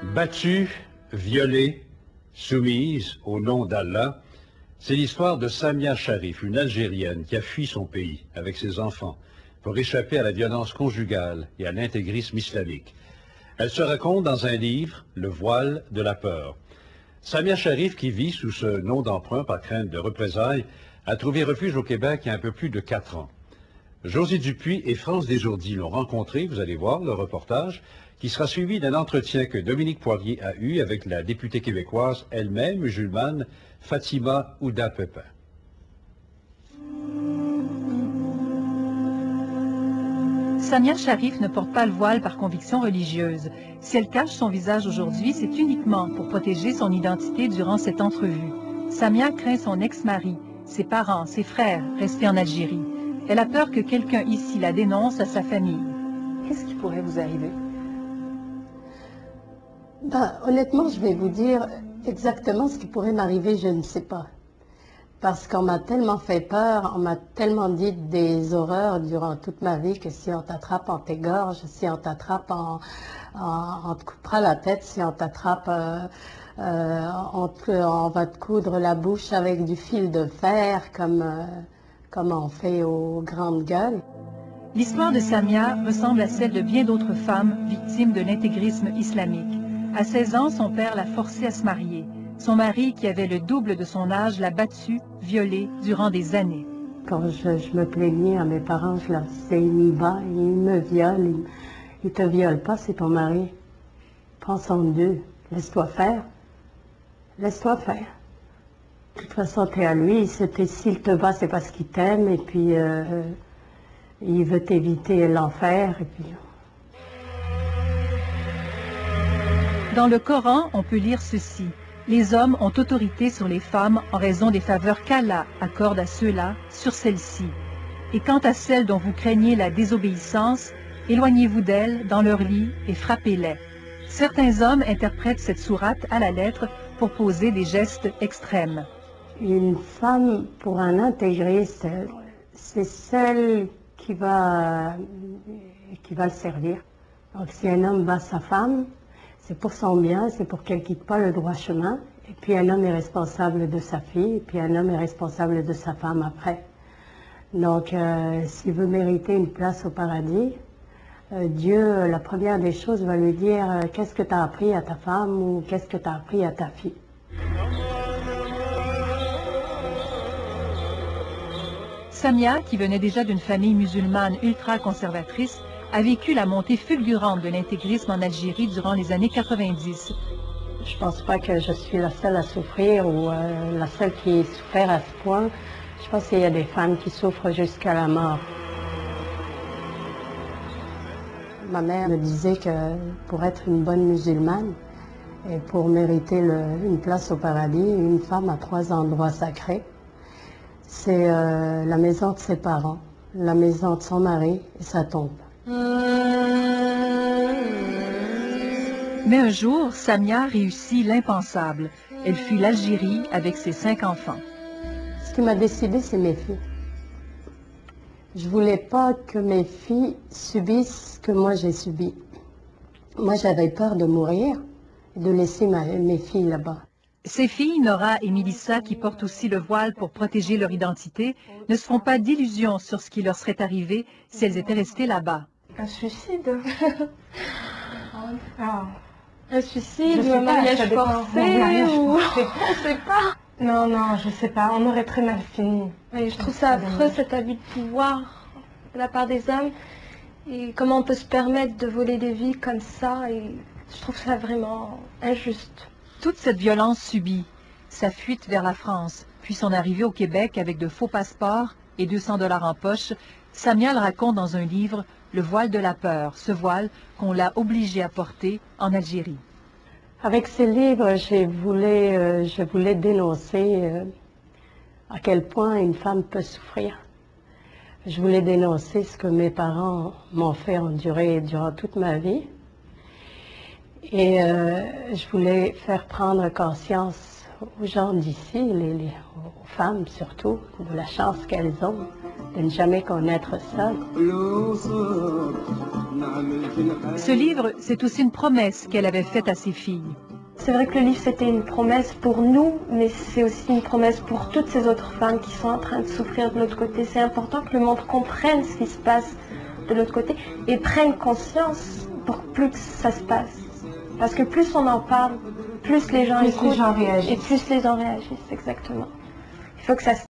Battue, violée, soumise au nom d'Allah, c'est l'histoire de Samia Sharif, une Algérienne qui a fui son pays avec ses enfants pour échapper à la violence conjugale et à l'intégrisme islamique. Elle se raconte dans un livre, Le voile de la peur. Samia Sharif, qui vit sous ce nom d'emprunt par crainte de représailles, a trouvé refuge au Québec il y a un peu plus de 4 ans. José Dupuis et France Desjourdis l'ont rencontré, vous allez voir le reportage, qui sera suivi d'un entretien que Dominique Poirier a eu avec la députée québécoise, elle-même musulmane, Fatima Ouda Pepin. Samia Sharif ne porte pas le voile par conviction religieuse. Si elle cache son visage aujourd'hui, c'est uniquement pour protéger son identité durant cette entrevue. Samia craint son ex-mari, ses parents, ses frères restés en Algérie. Elle a peur que quelqu'un ici la dénonce à sa famille. Qu'est-ce qui pourrait vous arriver? Honnêtement, je vais vous dire exactement ce qui pourrait m'arriver, je ne sais pas. Parce qu'on m'a tellement fait peur, on m'a tellement dit des horreurs durant toute ma vie que si on t'attrape, on t'égorge, si on t'attrape, on te coupera la tête, si on t'attrape, on va te coudre la bouche avec du fil de fer, comme on fait aux grandes gueules. L'histoire de Samia ressemble à celle de bien d'autres femmes victimes de l'intégrisme islamique. À 16 ans, son père l'a forcée à se marier. Son mari, qui avait le double de son âge, l'a battue, violée durant des années. Quand je me plaignais à mes parents, je leur disais, il m'y bat, il me viole, il te viole pas, c'est ton mari. Prends soin d'eux, laisse-toi faire. Laisse-toi faire. De toute façon, t'es à lui, s'il te bat, c'est parce qu'il t'aime, et puis il veut t'éviter l'enfer, et puis... Dans le Coran, on peut lire ceci. Les hommes ont autorité sur les femmes en raison des faveurs qu'Allah accorde à ceux-là sur celles-ci. Et quant à celles dont vous craignez la désobéissance, éloignez-vous d'elles dans leur lit et frappez-les. Certains hommes interprètent cette sourate à la lettre pour poser des gestes extrêmes. Une femme, pour un intégriste, c'est celle qui va le servir. Donc si un homme bat sa femme, c'est pour son bien, c'est pour qu'elle ne quitte pas le droit chemin. Et puis un homme est responsable de sa fille, et puis un homme est responsable de sa femme après. Donc s'il veut mériter une place au paradis, Dieu, la première des choses, va lui dire qu'est-ce que tu as appris à ta femme ou qu'est-ce que tu as appris à ta fille. Samia, qui venait déjà d'une famille musulmane ultra-conservatrice, a vécu la montée fulgurante de l'intégrisme en Algérie durant les années 90. Je ne pense pas que je suis la seule à souffrir ou la seule qui souffre à ce point. Je pense qu'il y a des femmes qui souffrent jusqu'à la mort. Ma mère me disait que pour être une bonne musulmane et pour mériter une place au paradis, une femme a 3 endroits sacrés. C'est la maison de ses parents, la maison de son mari et sa tombe. Mais un jour, Samia réussit l'impensable. Elle fuit l'Algérie avec ses 5 enfants. Ce qui m'a décidé, c'est mes filles. Je ne voulais pas que mes filles subissent ce que moi j'ai subi. Moi, j'avais peur de mourir et de laisser mes filles là-bas. Ces filles, Nora et Mélissa, qui portent aussi le voile pour protéger leur identité, ne se font pas d'illusions sur ce qui leur serait arrivé si elles étaient restées là-bas. Un suicide. Un suicide ou un mariage forcé ou... On sait pas. Non, je sais pas. On aurait très mal fini. Et je trouve ça affreux, cet abus de pouvoir de la part des hommes. Et comment on peut se permettre de voler des vies comme ça. Et je trouve ça vraiment injuste. Toute cette violence subie, sa fuite vers la France, puis son arrivée au Québec avec de faux passeports et 200 $ en poche, Samia le raconte dans un livre, Le voile de la peur, ce voile qu'on l'a obligée à porter en Algérie. Avec ce livre, je voulais dénoncer à quel point une femme peut souffrir. Je voulais dénoncer ce que mes parents m'ont fait endurer durant toute ma vie. Et je voulais faire prendre conscience aux gens d'ici, aux femmes surtout, de la chance qu'elles ont de ne jamais connaître ça. Ce livre, c'est aussi une promesse qu'elle avait faite à ses filles. C'est vrai que le livre, c'était une promesse pour nous, mais c'est aussi une promesse pour toutes ces autres femmes qui sont en train de souffrir de l'autre côté. C'est important que le monde comprenne ce qui se passe de l'autre côté et prenne conscience pour plus que ça se passe. Parce que plus on en parle, plus les gens écoutent et plus les gens réagissent, exactement. Il faut que ça se